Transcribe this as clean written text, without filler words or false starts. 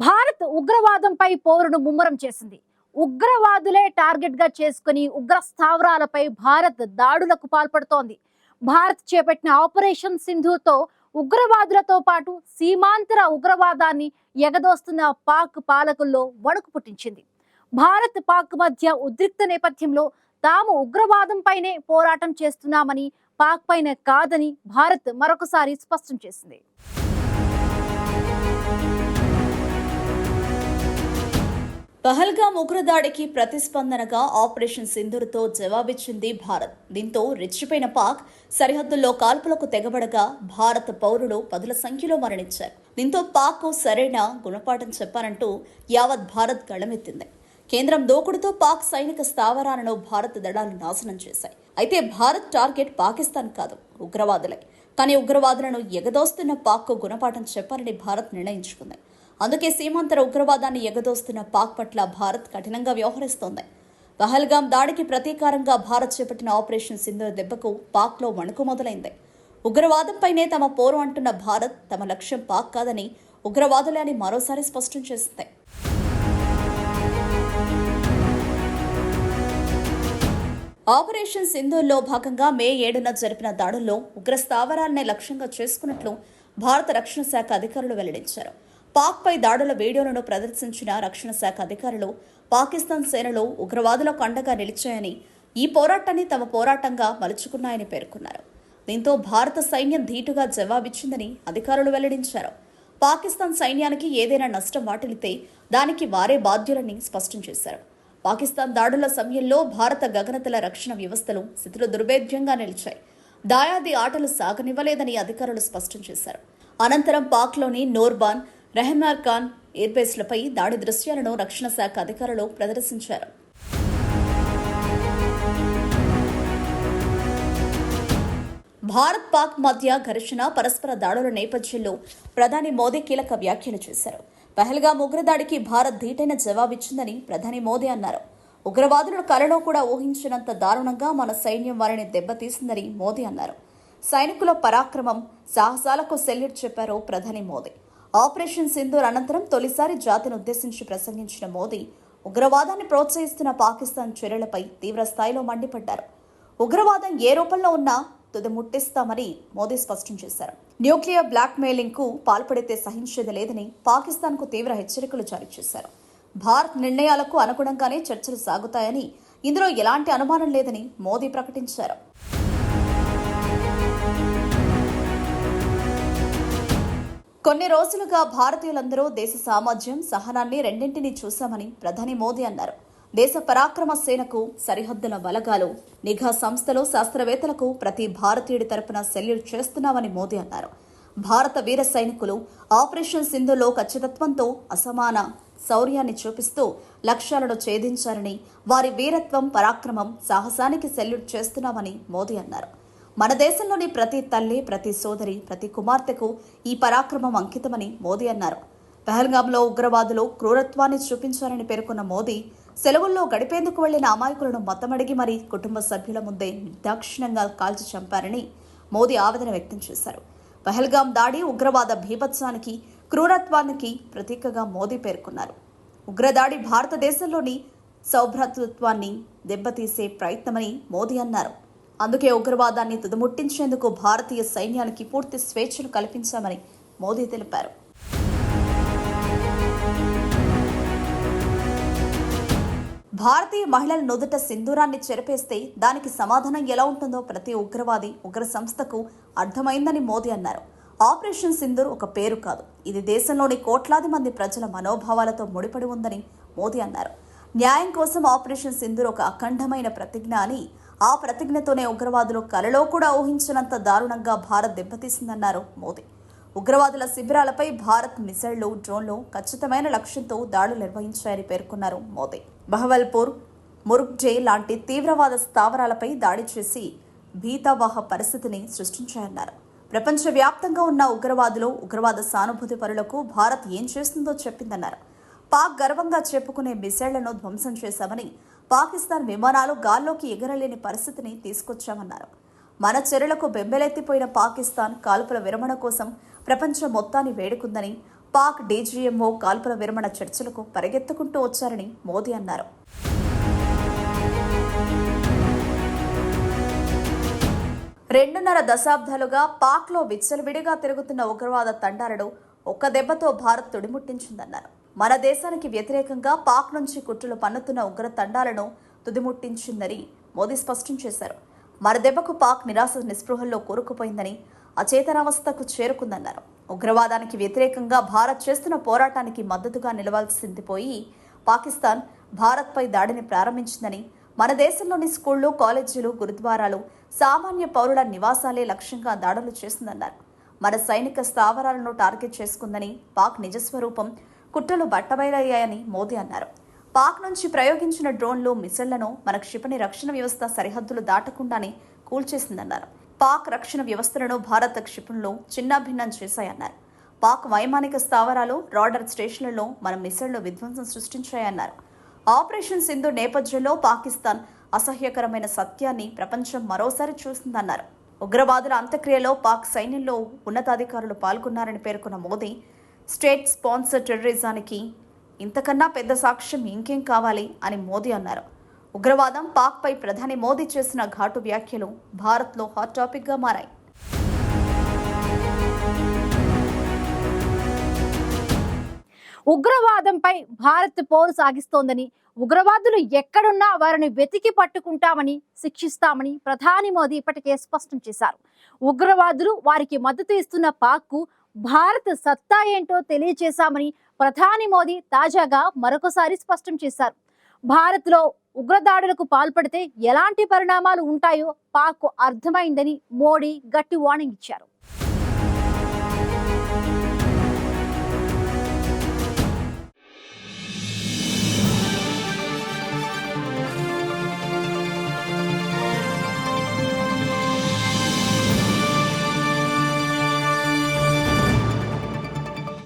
భారత్ ఉగ్రవాదంపై పోరును ముమ్మరం చేసింది. ఉగ్రవాదులే టార్గెట్ గా చేసుకుని ఉగ్ర స్థావరాలపై భారత్ దాడులకు పాల్పడుతోంది. భారత్ చేపట్టిన ఆపరేషన్ సింధూతో ఉగ్రవాదులతో పాటు సీమాంతర ఉగ్రవాదాన్ని ఎగదోస్తున్న పాక్ పాలకుల్లో వణుకు పుట్టించింది. భారత్ పాక్ మధ్య ఉద్రిక్త నేపథ్యంలో తాము ఉగ్రవాదంపైనే పోరాటం చేస్తున్నామని, పాక్ పైన కాదని భారత్ మరొకసారి స్పష్టం చేసింది. పహల్గామ్ ఉగ్రదాడికి ప్రతిస్పందనగా ఆపరేషన్ సింధూర్తో జవాబిచ్చింది భారత్. దీంతో రెచ్చిపోయిన పాక్ సరిహద్దుల్లో కాల్పులకు తెగబడగా భారత పౌరులు పదుల సంఖ్యలో మరణించారు. దీంతో పాక్ సరైన గుణపాఠం చెప్పారంటూ యావత్ భారత్ గళమెత్తింది. కేంద్రం దూకుడుతో పాక్ సైనిక స్థావరాలను భారత్ దళాలు నాశనం చేశాయి. అయితే భారత్ టార్గెట్ పాకిస్తాన్ కాదు, ఉగ్రవాదులే. కానీ ఉగ్రవాదులను ఎగదోస్తున్న పాక్కు గుణపాఠం చెప్పాలని భారత్ నిర్ణయించుకుంది. అందుకే సీమాంతర ఉగ్రవాదాన్ని ఎగదోస్తున్న పాక్ పట్ల భారత్ కఠినంగా వ్యవహరిస్తోంది. పహల్గామ్ దాడికి ప్రతీకారంగా భారత్ చేపట్టిన ఆపరేషన్ సింధూర్ దెబ్బకు పాక్లో వణుకు మొదలైంది. ఉగ్రవాదంపైనే తమ పోరు అంటున్న భారత్ తమ లక్ష్యం పాక్ కాదని, ఉగ్రవాదులే అని మరోసారి స్పష్టం చేసింది. ఆపరేషన్ సింధూర్లో భాగంగా మే 7న జరిపిన దాడుల్లో ఉగ్ర స్థావరాలనే లక్ష్యంగా చేసుకున్నట్లు భారత రక్షణ శాఖ అధికారులు వెల్లడించారు. పాక్ పై దాడుల వీడియోలను ప్రదర్శించిన రక్షణ శాఖ అధికారులు పాకిస్తాన్ సేనలు ఉగ్రవాదులకు అండగా నిలిచాయని, ఈ పోరాటాన్ని తమ పోరాటంగా మలుచుకున్నాయని పేర్కొన్నారు. దీంతో భారత సైన్యం ధీటుగా జవాబిచ్చిందని అధికారులు వెల్లడించారు. పాకిస్తాన్ సైన్యానికి ఏదైనా నష్టం వాటిల్లితే దానికి వారే బాధ్యులని స్పష్టం చేశారు. పాకిస్తాన్ దాడుల సమయంలో భారత గగనతల రక్షణ వ్యవస్థలు స్థితిలో దుర్భేద్యంగా నిలిచాయి. దాయాది ఆటలు సాగనివ్వలేదని అధికారులు స్పష్టం చేశారు. అనంతరం పాక్లోని నోర్బాన్, రెహమార్ ఖాన్ ఎయిర్బేస్లపై దాడి దృశ్యాలను రక్షణ శాఖ అధికారులు ప్రదర్శించారు. భారత్ పాక్ మధ్య ఘర్షణ, పరస్పర దాడుల నేపథ్యంలో ప్రధాని మోదీ కీలక వ్యాఖ్యలు చేశారు. పహల్గామ్ ఉగ్రదాడికి భారత్ ధీటైన జవాబిచ్చిందని ప్రధాని మోదీ అన్నారు. ఉగ్రవాదులను కలలో కూడా ఊహించినంత దారుణంగా మన సైన్యం వారిని దెబ్బతీసిందని మోదీ అన్నారు. సైనికుల పరాక్రమం, సాహసాలకు సెల్యూట్ చెప్పారు ప్రధాని మోదీ. ఆపరేషన్ సింధూర్ అనంతరం తొలిసారి జాతిని ఉద్దేశించి ప్రసంగించిన మోదీ ఉగ్రవాదాన్ని ప్రోత్సహిస్తున్న పాకిస్తాన్ చర్యలపై తీవ్ర స్థాయిలో మండిపడ్డారు. ఉగ్రవాదం ఏ రూపంలో ఉన్నా తుది ముట్టిస్తామని మోదీ స్పష్టం చేశారు. న్యూక్లియర్ బ్లాక్ మెయిలింగ్ కు పాల్పడితే సహించేది లేదని పాకిస్తాన్ కు తీవ్ర హెచ్చరికలు జారీ చేశారు. భారత్ నిర్ణయాలకు అనుగుణంగానే చర్చలు సాగుతాయని, ఇందులో ఎలాంటి అనుమానం లేదని మోదీ ప్రకటించారు. కొన్ని రోజులుగా భారతీయులందరూ దేశ సామర్థ్యం, సహనాన్ని రెండింటినీ చూశామని ప్రధాని మోదీ అన్నారు. దేశ పరాక్రమ సేనకు, సరిహద్దుల బలగాలు, నిఘా సంస్థలు, శాస్త్రవేత్తలకు ప్రతి భారతీయుడి తరపున సెల్యూట్ చేస్తున్నామని మోదీ అన్నారు. భారత వీర సైనికులు ఆపరేషన్ సింధులో ఖచ్చితత్వంతో అసమాన శౌర్యాన్ని చూపిస్తూ లక్ష్యాలను ఛేదించారని, వారి వీరత్వం, పరాక్రమం, సాహసానికి సెల్యూట్ చేస్తున్నామని మోదీ అన్నారు. మన దేశంలోని ప్రతి తల్లి, ప్రతి సోదరి, ప్రతి కుమార్తెకు ఈ పరాక్రమం అంకితమని మోదీ అన్నారు. పహల్గామ్లో ఉగ్రవాదులు క్రూరత్వాన్ని చూపించారని పేర్కొన్న మోదీ, సెలవుల్లో గడిపేందుకు వెళ్లిన అమాయకులను మతమడిగి మరీ కుటుంబ సభ్యుల ముందే నిర్దాక్షిణ్యంగా కాల్చి చంపారని మోదీ ఆవేదన వ్యక్తం చేశారు. పహల్గామ్ దాడి ఉగ్రవాద భీభత్సానికి, క్రూరత్వానికి ప్రతీకగా మోదీ పేర్కొన్నారు. ఉగ్రదాడి భారతదేశంలోని సౌభ్రాతృత్వాన్ని దెబ్బతీసే ప్రయత్నమని మోదీ అన్నారు. అందుకే ఉగ్రవాదాన్ని తుదముట్టించేందుకు భారతీయ సైన్యానికి పూర్తి స్వేచ్ఛను కల్పించామని మోదీ తెలిపారు. భారతీయ మహిళల నుదుట సింధూరాన్ని చెరిపేస్తే దానికి సమాధానం ఎలా ఉంటుందో ప్రతి ఉగ్రవాది, ఉగ్ర సంస్థకు అర్థమైందని మోదీ అన్నారు. ఆపరేషన్ సింధూర్ ఒక పేరు కాదు, ఇది దేశంలోని కోట్లాది మంది ప్రజల మనోభావాలతో ముడిపడి ఉందని మోదీ అన్నారు. న్యాయం కోసం ఆపరేషన్ సింధూర్ ఒక అఖండమైన ప్రతిజ్ఞ అని, ఆ ప్రతిజ్ఞతోనే ఉగ్రవాదులు కలలో కూడా ఊహించినంత దారుణంగా భారత్ దెబ్బతీసిందన్నారు మోదీ. ఉగ్రవాదుల శిబిరాలపై భారత్ మిసైళ్లు, డ్రోన్లు ఖచ్చితమైన లక్ష్యంతో దాడులు నిర్వహించాయని పేర్కొన్నారు మోదీ. బహవల్పూర్, మురుగ్జే లాంటి తీవ్రవాద స్థావరాలపై దాడి చేసి భీతావహ పరిస్థితిని సృష్టించాయన్నారు. ప్రపంచవ్యాప్తంగా ఉన్న ఉగ్రవాదులు, ఉగ్రవాద సానుభూతి పరులకు భారత్ ఏం చేస్తుందో చెప్పిందన్నారు. పాక్ గర్వంగా చెప్పుకునే మిసైళ్లను ధ్వంసం చేశామని, పాకిస్తాన్ విమానాలు గాల్లోకి ఎగరలేని పరిస్థితిని తీసుకొచ్చామన్నారు. మన చర్యలకు బెంబెలెత్తిపోయిన పాకిస్తాన్ కాల్పుల విరమణ కోసం ప్రపంచం మొత్తాన్ని వేడుకుందని, పాక్ డీజీఎంఓ కాల్పుల విరమణ చర్చలకు పరిగెత్తుకుంటూ వచ్చారని మోదీ అన్నారు. రెండున్నర దశాబ్దాలుగా పాక్లో విచ్చలవిడిగా తిరుగుతున్న ఉగ్రవాద తండాలను ఒక్క దెబ్బతో భారత్ తుడిముట్టించిందన్నారు. మన దేశానికి వ్యతిరేకంగా పాక్ నుంచి కుట్రలు పన్నుతున్న ఉగ్ర తండాలను తుదిముట్టించిందని మోదీ స్పష్టం చేశారు. మన దెబ్బకు పాక్ నిరాశ నిస్పృహల్లో కూరుకుపోయిందని, అచేతనావస్థకు చేరుకుందన్నారు. ఉగ్రవాదానికి వ్యతిరేకంగా భారత్ చేస్తున్న పోరాటానికి మద్దతుగా నిలవాల్సింది పోయి పాకిస్తాన్ భారత్పై దాడిని ప్రారంభించిందని, మన దేశంలోని స్కూళ్లు, కాలేజీలు, గురుద్వారాలు, సామాన్య పౌరుల నివాసాలే లక్ష్యంగా దాడులు చేసిందన్నారు. మన సైనిక స్థావరాలను టార్గెట్ చేసుకుందని, పాక్ నిజస్వరూపం, కుట్రలు బట్టబయలయ్యాయని మోదీ అన్నారు. పాక్ నుంచి ప్రయోగించిన డ్రోన్లు, మిసైళ్లను మన క్షిపణి రక్షణ వ్యవస్థ సరిహద్దులు దాటకుండానే కూల్చేసిందన్నారు. పాక్ రక్షణ వ్యవస్థలను భారత క్షిపణులు చిన్నాభిన్నం చేశాయన్నారు. పాక్ వైమానిక స్థావరాలు, రాడార్ స్టేషన్లలో మన మిసైళ్లు విధ్వంసం సృష్టించాయన్నారు. ఆపరేషన్ సింధు నేపథ్యంలో పాకిస్తాన్ అసహ్యకరమైన సత్యాన్ని ప్రపంచం మరోసారి చూసిందన్నారు. ఉగ్రవాదుల అంత్యక్రియలో పాక్ సైన్యంలో ఉన్నతాధికారులు పాల్గొన్నారని పేర్కొన్న మోదీ, స్టేట్ స్పాన్సర్ టెర్రరిజానికి ఇంతకన్నా పెద్ద సాక్ష్యం ఇంకేం కావాలి అని మోదీ అన్నారు. ఉగ్రవాదం, పాక్పై ప్రధాని మోదీ చేసిన ఘాటు వ్యాఖ్యలు భారత్లో హాట్ టాపిక్గా మారాయి. ఉగ్రవాదంపై భారత్ పోరు సాగిస్తోందని, ఉగ్రవాదులు ఎక్కడున్నా వారిని వెతికి పట్టుకుంటామని, శిక్షిస్తామని ప్రధాని మోదీ ఇప్పటికే స్పష్టం చేశారు. ఉగ్రవాదులు వారికి మద్దతు ఇస్తున్న పాక్కు భారత్ సత్తా ఏంటో తెలియజేశామని ప్రధాని మోదీ తాజాగా మరొకసారి స్పష్టం చేశారు. భారత్లో ఉగ్రదాడులకు పాల్పడితే ఎలాంటి పరిణామాలు ఉంటాయో పాక్ అర్థమైందని మోడీ గట్టి వార్నింగ్ ఇచ్చారు.